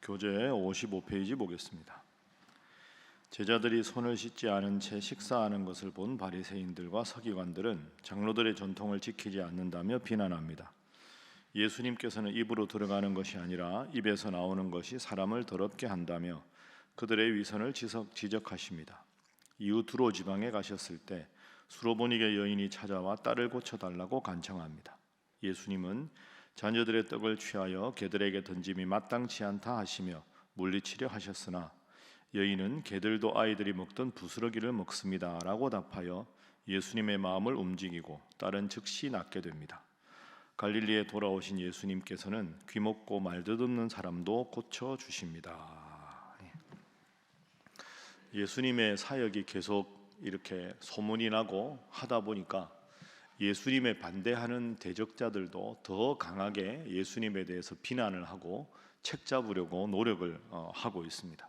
교재 55페이지 보겠습니다. 제자들이 손을 씻지 않은 채 식사하는 것을 본 바리새인들과 서기관들은 장로들의 전통을 지키지 않는다며 비난합니다. 예수님께서는 입으로 들어가는 것이 아니라 입에서 나오는 것이 사람을 더럽게 한다며 그들의 위선을 지적하십니다. 이후 두로 지방에 가셨을 때 수로보니게 여인이 찾아와 딸을 고쳐달라고 간청합니다. 예수님은 자녀들의 떡을 취하여 개들에게 던짐이 마땅치 않다 하시며 물리치려 하셨으나 여인은 개들도 아이들이 먹던 부스러기를 먹습니다 라고 답하여 예수님의 마음을 움직이고 딸은 즉시 낫게 됩니다. 갈릴리에 돌아오신 예수님께서는 귀먹고 말 듣는 사람도 고쳐주십니다. 예수님의 사역이 계속 이렇게 소문이 나고 하다 보니까 예수님에 반대하는 대적자들도 더 강하게 예수님에 대해서 비난을 하고 책잡으려고 노력을 하고 있습니다.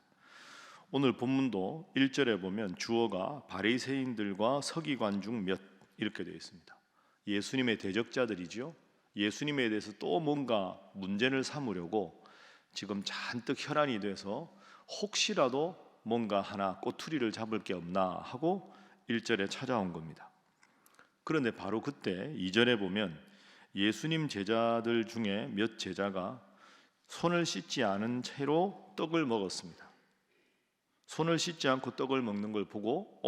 오늘 본문도 1절에 보면 주어가 바리새인들과 서기관 중 몇 이렇게 되어 있습니다. 예수님의 대적자들이죠. 예수님에 대해서 또 뭔가 문제를 삼으려고 지금 잔뜩 혈안이 돼서 혹시라도 뭔가 하나 꼬투리를 잡을 게 없나 하고 1절에 찾아온 겁니다. 그런데 바로 그때 2절에 보면 예수님 제자들 중에 몇 제자가 손을 씻지 않은 채로 떡을 먹었습니다. 손을 씻지 않고 떡을 먹는 걸 보고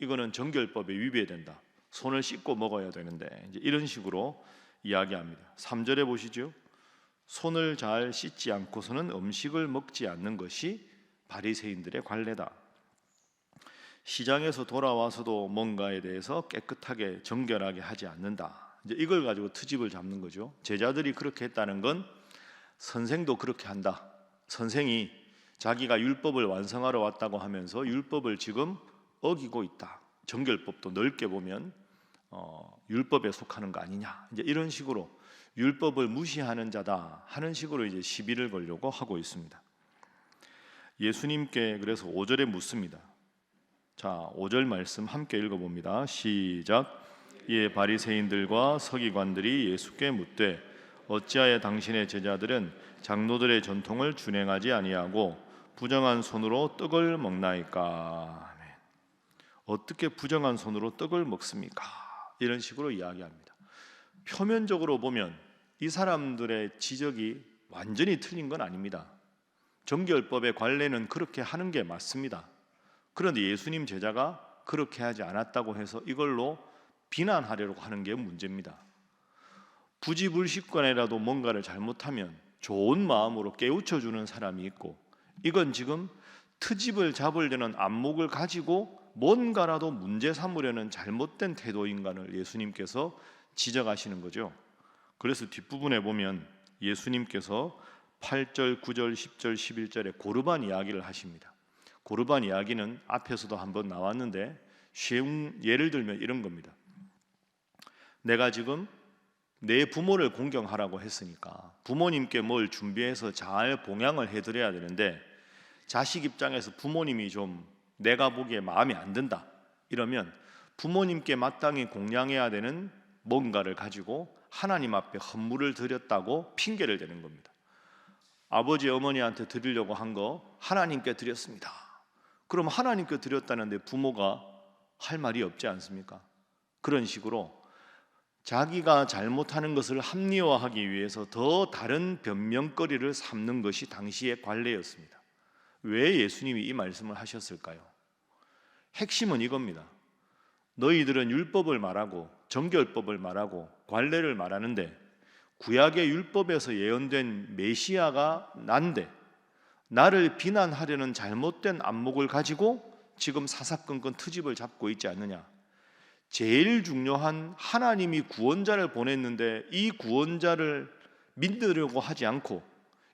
이거는 정결법에 위배된다. 손을 씻고 먹어야 되는데 이제 이런 식으로 이야기합니다. 3절에 보시죠. 손을 잘 씻지 않고서는 음식을 먹지 않는 것이 바리새인들의 관례다. 시장에서 돌아와서도 뭔가에 대해서 깨끗하게 정결하게 하지 않는다. 이제 이걸 가지고 트집을 잡는 거죠. 제자들이 그렇게 했다는 건 선생도 그렇게 한다. 선생이 자기가 율법을 완성하러 왔다고 하면서 율법을 지금 어기고 있다. 정결법도 넓게 보면 율법에 속하는 거 아니냐. 이제 이런 식으로 율법을 무시하는 자다 하는 식으로 이제 시비를 걸려고 하고 있습니다. 예수님께 그래서 5절에 묻습니다. 자, 5절 말씀 함께 읽어봅니다. 시작. 이에 바리새인들과 서기관들이 예수께 묻되 어찌하여 당신의 제자들은 장로들의 전통을 준행하지 아니하고 부정한 손으로 떡을 먹나이까. 아멘. 어떻게 부정한 손으로 떡을 먹습니까? 이런 식으로 이야기합니다. 표면적으로 보면 이 사람들의 지적이 완전히 틀린 건 아닙니다. 정결법의 관례는 그렇게 하는 게 맞습니다. 그런데 예수님 제자가 그렇게 하지 않았다고 해서 이걸로 비난하려고 하는 게 문제입니다. 부지불식간에라도 뭔가를 잘못하면 좋은 마음으로 깨우쳐주는 사람이 있고, 이건 지금 트집을 잡으려는 안목을 가지고 뭔가라도 문제 삼으려는 잘못된 태도인간을 예수님께서 지적하시는 거죠. 그래서 뒷부분에 보면 예수님께서 8절, 9절, 10절, 11절에 고르반 이야기를 하십니다. 고르반 이야기는 앞에서도 한번 나왔는데 쉬운 예를 들면 이런 겁니다. 내가 지금 내 부모를 공경하라고 했으니까 부모님께 뭘 준비해서 잘 봉양을 해드려야 되는데 자식 입장에서 부모님이 좀 내가 보기에 마음에 안 든다 이러면 부모님께 마땅히 공양해야 되는 뭔가를 가지고 하나님 앞에 헌물을 드렸다고 핑계를 대는 겁니다. 아버지 어머니한테 드리려고 한 거 하나님께 드렸습니다. 그럼 하나님께 드렸다는데 부모가 할 말이 없지 않습니까? 그런 식으로 자기가 잘못하는 것을 합리화하기 위해서 더 다른 변명거리를 삼는 것이 당시의 관례였습니다. 왜 예수님이 이 말씀을 하셨을까요? 핵심은 이겁니다. 너희들은 율법을 말하고 정결법을 말하고 관례를 말하는데 구약의 율법에서 예언된 메시아가 난데 나를 비난하려는 잘못된 안목을 가지고 지금 사사건건 트집을 잡고 있지 않느냐. 제일 중요한 하나님이 구원자를 보냈는데 이 구원자를 믿으려고 하지 않고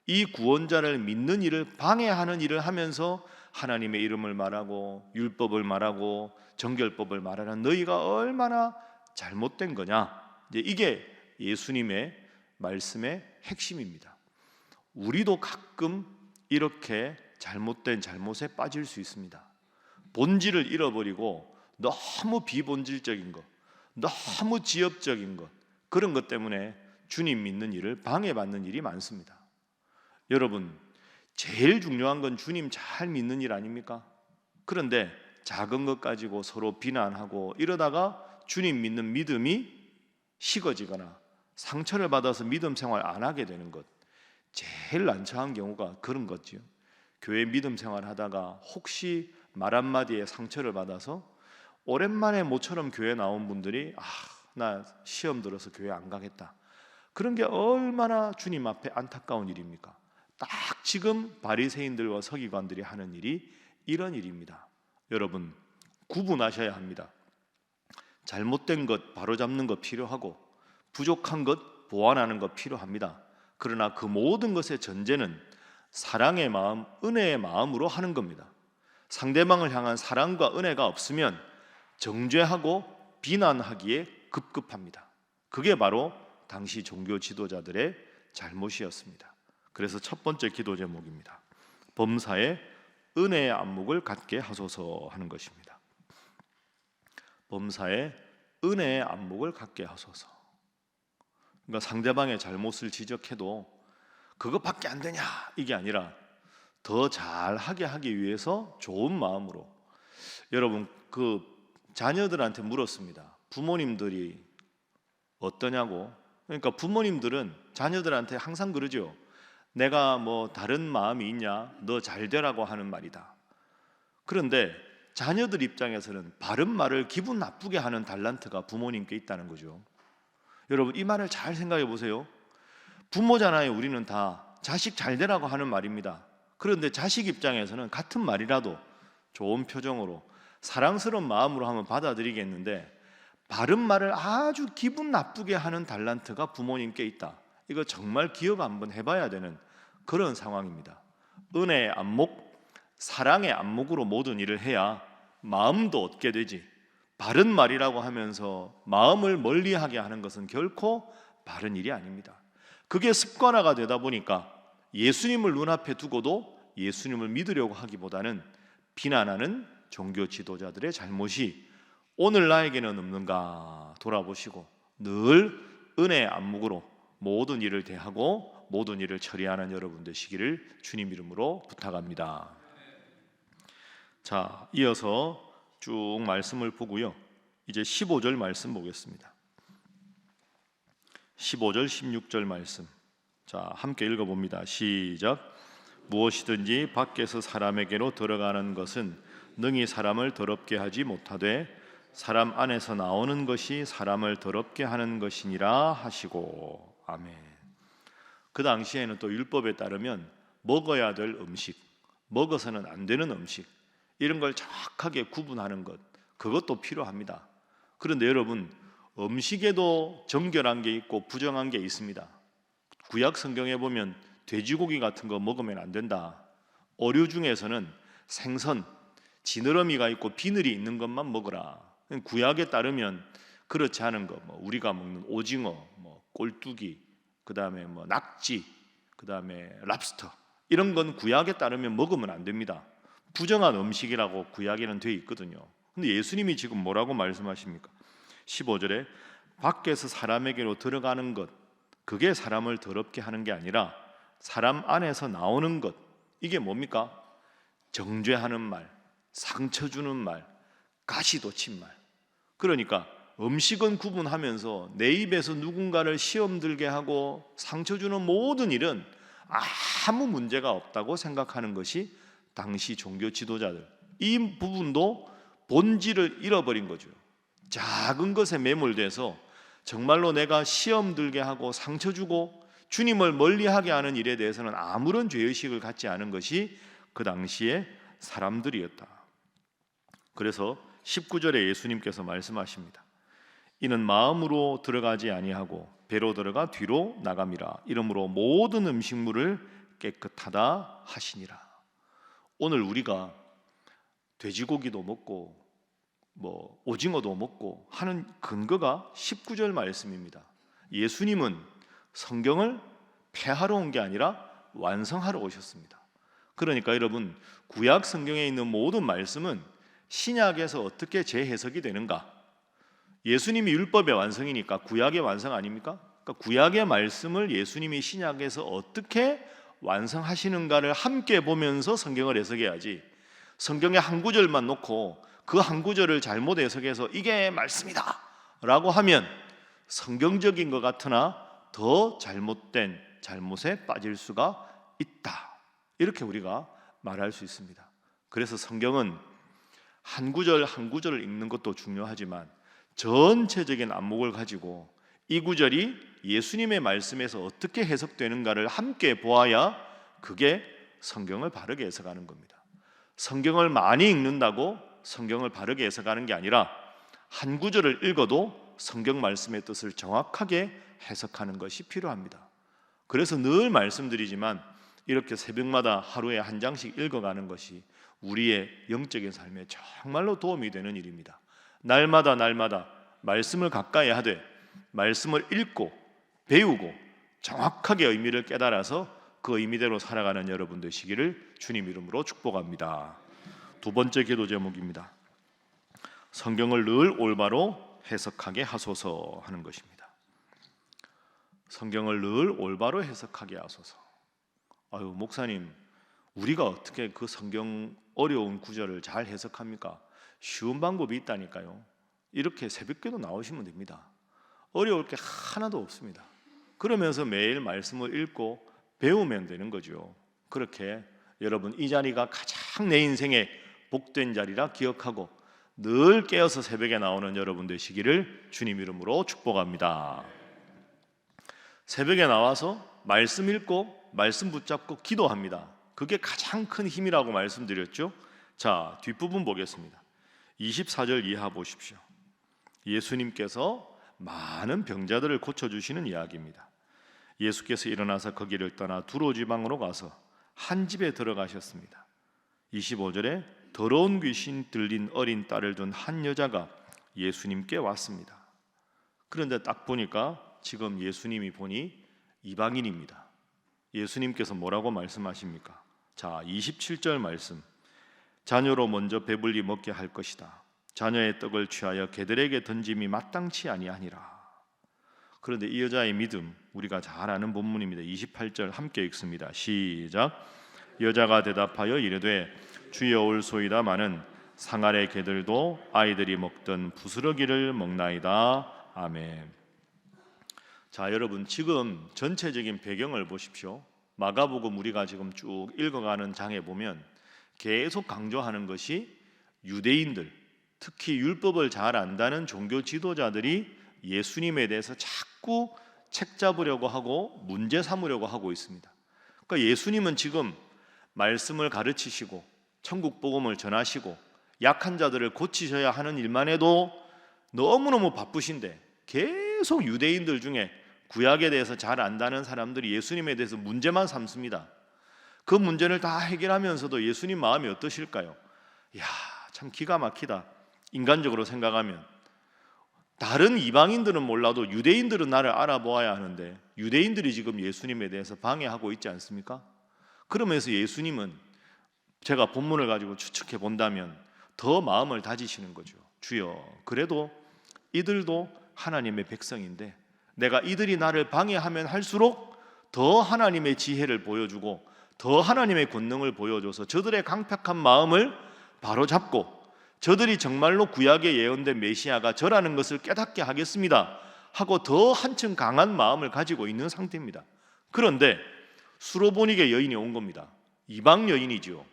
이 구원자를 믿는 일을 방해하는 일을 하면서 하나님의 이름을 말하고 율법을 말하고 정결법을 말하는 너희가 얼마나 잘못된 거냐. 이게 예수님의 말씀의 핵심입니다. 우리도 가끔 이렇게 잘못된 잘못에 빠질 수 있습니다. 본질을 잃어버리고 너무 비본질적인 것, 너무 지엽적인 것, 그런 것 때문에 주님 믿는 일을 방해받는 일이 많습니다. 여러분, 제일 중요한 건 주님 잘 믿는 일 아닙니까? 그런데 작은 것 가지고 서로 비난하고 이러다가 주님 믿는 믿음이 식어지거나 상처를 받아서 믿음 생활 안 하게 되는 것, 제일 난처한 경우가 그런 거지요. 교회 믿음 생활 하다가 혹시 말 한마디에 상처를 받아서 오랜만에 모처럼 교회 나온 분들이 나 시험 들어서 교회 안 가겠다, 그런 게 얼마나 주님 앞에 안타까운 일입니까? 딱 지금 바리새인들과 서기관들이 하는 일이 이런 일입니다. 여러분, 구분하셔야 합니다. 잘못된 것 바로잡는 것 필요하고 부족한 것 보완하는 것 필요합니다. 그러나 그 모든 것의 전제는 사랑의 마음, 은혜의 마음으로 하는 겁니다. 상대방을 향한 사랑과 은혜가 없으면 정죄하고 비난하기에 급급합니다. 그게 바로 당시 종교 지도자들의 잘못이었습니다. 그래서 첫 번째 기도 제목입니다. 범사에 은혜의 안목을 갖게 하소서 하는 것입니다. 범사에 은혜의 안목을 갖게 하소서. 그러니까 상대방의 잘못을 지적해도 그것밖에 안 되냐 이게 아니라 더 잘하게 하기 위해서 좋은 마음으로. 여러분, 그 자녀들한테 물었습니다. 부모님들이 어떠냐고. 그러니까 부모님들은 자녀들한테 항상 그러죠. 내가 뭐 다른 마음이 있냐, 너 잘 되라고 하는 말이다. 그런데 자녀들 입장에서는 바른 말을 기분 나쁘게 하는 달란트가 부모님께 있다는 거죠. 여러분, 이 말을 잘 생각해 보세요. 부모잖아요. 우리는 다 자식 잘 되라고 하는 말입니다. 그런데 자식 입장에서는 같은 말이라도 좋은 표정으로 사랑스러운 마음으로 하면 받아들이겠는데, 바른 말을 아주 기분 나쁘게 하는 달란트가 부모님께 있다. 이거 정말 기억 한번 해봐야 되는 그런 상황입니다. 은혜의 안목, 사랑의 안목으로 모든 일을 해야 마음도 얻게 되지, 바른 말이라고 하면서 마음을 멀리하게 하는 것은 결코 바른 일이 아닙니다. 그게 습관화가 되다 보니까 예수님을 눈앞에 두고도 예수님을 믿으려고 하기보다는 비난하는 종교 지도자들의 잘못이 오늘 나에게는 없는가 돌아보시고 늘 은혜의 안목으로 모든 일을 대하고 모든 일을 처리하는 여러분 되시기를 주님 이름으로 부탁합니다. 자, 이어서 쭉 말씀을 보고요. 이제 15절 말씀 보겠습니다. 15절 16절 말씀, 자, 함께 읽어봅니다. 시작. 무엇이든지 밖에서 사람에게로 들어가는 것은 능히 사람을 더럽게 하지 못하되 사람 안에서 나오는 것이 사람을 더럽게 하는 것이니라 하시고. 아멘. 그 당시에는 또 율법에 따르면 먹어야 될 음식, 먹어서는 안 되는 음식, 이런 걸 정확하게 구분하는 것, 그것도 필요합니다. 그런데 여러분, 음식에도 정결한 게 있고 부정한 게 있습니다. 구약 성경에 보면 돼지고기 같은 거 먹으면 안 된다. 어류 중에서는 생선, 지느러미가 있고 비늘이 있는 것만 먹으라. 구약에 따르면 그렇지 않은 거, 뭐 우리가 먹는 오징어, 뭐 꼴뚜기, 그 다음에 뭐 낙지, 그 다음에 랍스터, 이런 건 구약에 따르면 먹으면 안 됩니다. 부정한 음식이라고 구약에는 돼 있거든요. 근데 예수님이 지금 뭐라고 말씀하십니까? 15절에 밖에서 사람에게로 들어가는 것, 그게 사람을 더럽게 하는 게 아니라 사람 안에서 나오는 것, 이게 뭡니까? 정죄하는 말, 상처 주는 말, 가시 돋친 말. 그러니까 음식은 구분하면서 내 입에서 누군가를 시험 들게 하고 상처 주는 모든 일은 아무 문제가 없다고 생각하는 것이 당시 종교 지도자들, 이 부분도 본질을 잃어버린 거죠. 작은 것에 매몰돼서 정말로 내가 시험 들게 하고 상처 주고 주님을 멀리하게 하는 일에 대해서는 아무런 죄의식을 갖지 않은 것이 그 당시의 사람들이었다. 그래서 19절에 예수님께서 말씀하십니다. 이는 마음으로 들어가지 아니하고 배로 들어가 뒤로 나감이라. 이러므로 모든 음식물을 깨끗하다 하시니라. 오늘 우리가 돼지고기도 먹고 뭐 오징어도 먹고 하는 근거가 19절 말씀입니다. 예수님은 성경을 폐하러 온 게 아니라 완성하러 오셨습니다. 그러니까 여러분, 구약 성경에 있는 모든 말씀은 신약에서 어떻게 재해석이 되는가? 예수님이 율법의 완성이니까 구약의 완성 아닙니까? 그러니까 구약의 말씀을 예수님이 신약에서 어떻게 완성하시는가를 함께 보면서 성경을 해석해야지, 성경의 한 구절만 놓고 그 한 구절을 잘못 해석해서 이게 말씀이다 라고 하면 성경적인 것 같으나 더 잘못된 잘못에 빠질 수가 있다, 이렇게 우리가 말할 수 있습니다. 그래서 성경은 한 구절 한 구절을 읽는 것도 중요하지만 전체적인 안목을 가지고 이 구절이 예수님의 말씀에서 어떻게 해석되는가를 함께 보아야 그게 성경을 바르게 해석하는 겁니다. 성경을 많이 읽는다고 성경을 바르게 해석하는 게 아니라 한 구절을 읽어도 성경 말씀의 뜻을 정확하게 해석하는 것이 필요합니다. 그래서 늘 말씀드리지만 이렇게 새벽마다 하루에 한 장씩 읽어가는 것이 우리의 영적인 삶에 정말로 도움이 되는 일입니다. 날마다 말씀을 가까이 하되 말씀을 읽고 배우고 정확하게 의미를 깨달아서 그 의미대로 살아가는 여러분 되시기를 주님 이름으로 축복합니다. 두 번째 기도 제목입니다. 성경을 늘 올바로 해석하게 하소서 하는 것입니다. 성경을 늘 올바로 해석하게 하소서. 아유, 목사님, 우리가 어떻게 그 성경 어려운 구절을 잘 해석합니까? 쉬운 방법이 있다니까요. 이렇게 새벽기도 나오시면 됩니다. 어려울 게 하나도 없습니다. 그러면서 매일 말씀을 읽고 배우면 되는 거죠. 그렇게 여러분, 이 자리가 가장 내 인생의 복된 자리라 기억하고 늘 깨어서 새벽에 나오는 여러분 되시기를 주님 이름으로 축복합니다. 새벽에 나와서 말씀 읽고 말씀 붙잡고 기도합니다. 그게 가장 큰 힘이라고 말씀드렸죠. 자, 뒷부분 보겠습니다. 24절 이하 보십시오. 예수님께서 많은 병자들을 고쳐주시는 이야기입니다. 예수께서 일어나서 거기를 떠나 두로 지방으로 가서 한 집에 들어가셨습니다. 25절에 더러운 귀신 들린 어린 딸을 둔 한 여자가 예수님께 왔습니다. 그런데 딱 보니까 지금 예수님이 보니 이방인입니다. 예수님께서 뭐라고 말씀하십니까? 자, 27절 말씀. 자녀로 먼저 배불리 먹게 할 것이다. 자녀의 떡을 취하여 개들에게 던짐이 마땅치 아니하니라. 그런데 이 여자의 믿음, 우리가 잘 아는 본문입니다. 28절 함께 읽습니다. 시작. 여자가 대답하여 이르되 주여 올소이다마는 상 아래 개들도 아이들이 먹던 부스러기를 먹나이다. 아멘. 자, 여러분, 지금 전체적인 배경을 보십시오. 마가복음 우리가 지금 쭉 읽어가는 장에 보면 계속 강조하는 것이 유대인들, 특히 율법을 잘 안다는 종교 지도자들이 예수님에 대해서 자꾸 책 잡으려고 하고 문제 삼으려고 하고 있습니다. 그러니까 예수님은 지금 말씀을 가르치시고 천국 복음을 전하시고 약한 자들을 고치셔야 하는 일만 해도 너무너무 바쁘신데 계속 유대인들 중에 구약에 대해서 잘 안다는 사람들이 예수님에 대해서 문제만 삼습니다. 그 문제를 다 해결하면서도 예수님 마음이 어떠실까요? 이야, 참 기가 막히다. 인간적으로 생각하면 다른 이방인들은 몰라도 유대인들은 나를 알아보아야 하는데 유대인들이 지금 예수님에 대해서 방해하고 있지 않습니까? 그러면서 예수님은 제가 본문을 가지고 추측해 본다면 더 마음을 다지시는 거죠. 주여, 그래도 이들도 하나님의 백성인데 내가 이들이 나를 방해하면 할수록 더 하나님의 지혜를 보여주고 더 하나님의 권능을 보여줘서 저들의 강팍한 마음을 바로잡고 저들이 정말로 구약에 예언된 메시아가 저라는 것을 깨닫게 하겠습니다 하고 더 한층 강한 마음을 가지고 있는 상태입니다. 그런데 수로보니게 여인이 온 겁니다. 이방 여인이죠.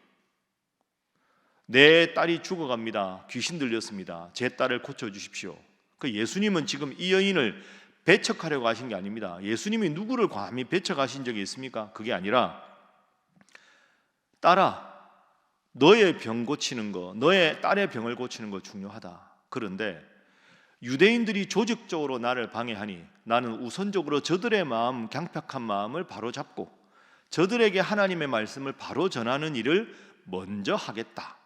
내 딸이 죽어갑니다. 귀신 들렸습니다. 제 딸을 고쳐주십시오. 그 예수님은 지금 이 여인을 배척하려고 하신 게 아닙니다. 예수님이 누구를 감히 배척하신 적이 있습니까? 그게 아니라 딸아, 너의 병 고치는 거, 너의 딸의 병을 고치는 거 중요하다. 그런데 유대인들이 조직적으로 나를 방해하니 나는 우선적으로 저들의 마음, 강팍한 마음을 바로잡고 저들에게 하나님의 말씀을 바로 전하는 일을 먼저 하겠다.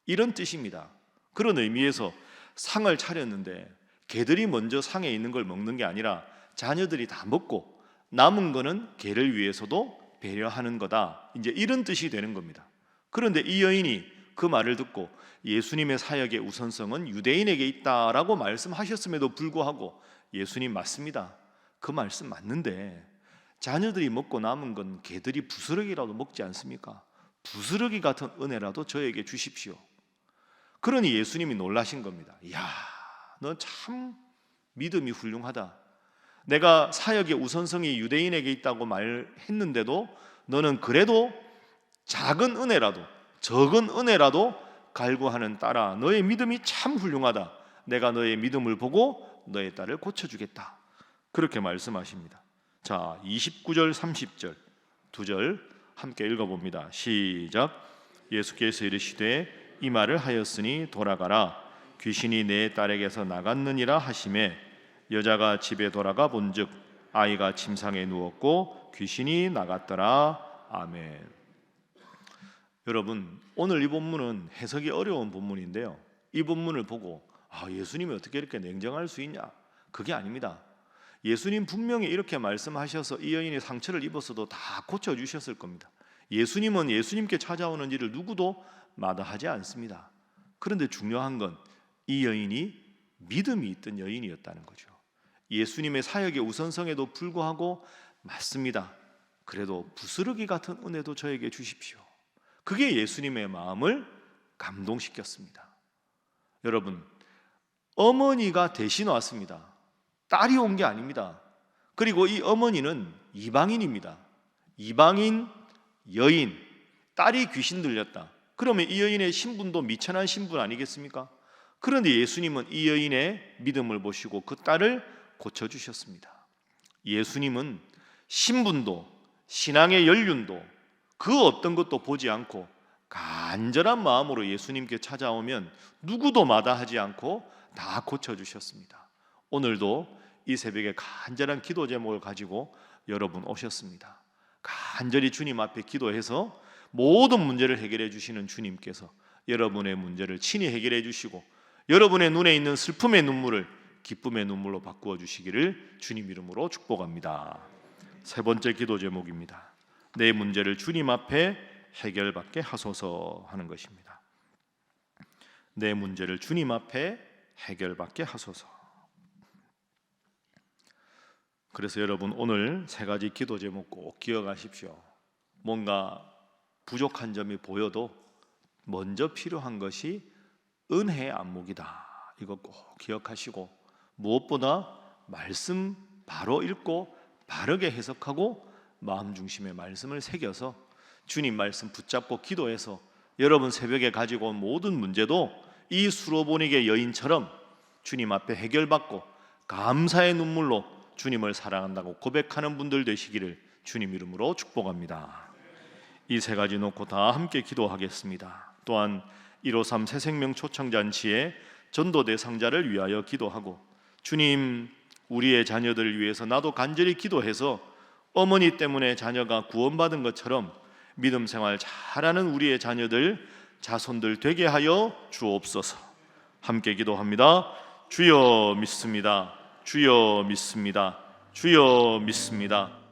이런 뜻입니다. 그런 의미에서 상을 차렸는데 개들이 먼저 상에 있는 걸 먹는 게 아니라 자녀들이 다 먹고 남은 거는 개를 위해서도 배려하는 거다. 이제 이런 뜻이 되는 겁니다. 그런데 이 여인이 그 말을 듣고 예수님의 사역의 우선성은 유대인에게 있다라고 말씀하셨음에도 불구하고 예수님 맞습니다. 그 말씀 맞는데 자녀들이 먹고 남은 건 개들이 부스러기라도 먹지 않습니까? 부스러기 같은 은혜라도 저에게 주십시오. 그러니 예수님이 놀라신 겁니다. 이야, 너 참 믿음이 훌륭하다. 내가 사역의 우선성이 유대인에게 있다고 말했는데도 너는 그래도 작은 은혜라도, 적은 은혜라도 갈구하는 딸아, 너의 믿음이 참 훌륭하다. 내가 너의 믿음을 보고 너의 딸을 고쳐주겠다. 그렇게 말씀하십니다. 자, 29절 30절 두 절 함께 읽어봅니다. 시작. 예수께서 이르시되 이 말을 하였으니 돌아가라. 귀신이 내 딸에게서 나갔느니라 하시매 여자가 집에 돌아가 본즉 아이가 침상에 누웠고 귀신이 나갔더라. 아멘. 여러분, 오늘 이 본문은 해석이 어려운 본문인데요, 이 본문을 보고 예수님이 어떻게 이렇게 냉정할 수 있냐? 그게 아닙니다. 예수님 분명히 이렇게 말씀하셔서 이 여인이 상처를 입었어도 다 고쳐주셨을 겁니다. 예수님은 예수님께 찾아오는 일을 누구도 마다하지 않습니다. 그런데 중요한 건 이 여인이 믿음이 있던 여인이었다는 거죠. 예수님의 사역의 우선성에도 불구하고 맞습니다. 그래도 부스러기 같은 은혜도 저에게 주십시오. 그게 예수님의 마음을 감동시켰습니다. 여러분, 어머니가 대신 왔습니다. 딸이 온 게 아닙니다. 그리고 이 어머니는 이방인입니다. 이방인 여인, 딸이 귀신 들렸다. 그러면 이 여인의 신분도 미천한 신분 아니겠습니까? 그런데 예수님은 이 여인의 믿음을 보시고 그 딸을 고쳐주셨습니다. 예수님은 신분도 신앙의 연륜도 그 어떤 것도 보지 않고 간절한 마음으로 예수님께 찾아오면 누구도 마다하지 않고 다 고쳐주셨습니다. 오늘도 이 새벽에 간절한 기도 제목을 가지고 여러분 오셨습니다. 간절히 주님 앞에 기도해서 모든 문제를 해결해 주시는 주님께서 여러분의 문제를 친히 해결해 주시고 여러분의 눈에 있는 슬픔의 눈물을 기쁨의 눈물로 바꾸어 주시기를 주님 이름으로 축복합니다. 세 번째 기도 제목입니다. 내 문제를 주님 앞에 해결받게 하소서 하는 것입니다. 내 문제를 주님 앞에 해결받게 하소서. 그래서 여러분, 오늘 세 가지 기도 제목 꼭 기억하십시오. 뭔가 부족한 점이 보여도 먼저 필요한 것이 은혜의 안목이다. 이거 꼭 기억하시고 무엇보다 말씀 바로 읽고 바르게 해석하고 마음 중심의 말씀을 새겨서 주님 말씀 붙잡고 기도해서 여러분 새벽에 가지고 온 모든 문제도 이 수로보니게 여인처럼 주님 앞에 해결받고 감사의 눈물로 주님을 사랑한다고 고백하는 분들 되시기를 주님 이름으로 축복합니다. 이 세 가지 놓고 다 함께 기도하겠습니다. 또한 153 새생명 초청잔치에 전도 대상자를 위하여 기도하고 주님, 우리의 자녀들을 위해서 나도 간절히 기도해서 어머니 때문에 자녀가 구원받은 것처럼 믿음 생활 잘하는 우리의 자녀들, 자손들 되게 하여 주옵소서. 함께 기도합니다. 주여 믿습니다. 주여 믿습니다. 주여 믿습니다.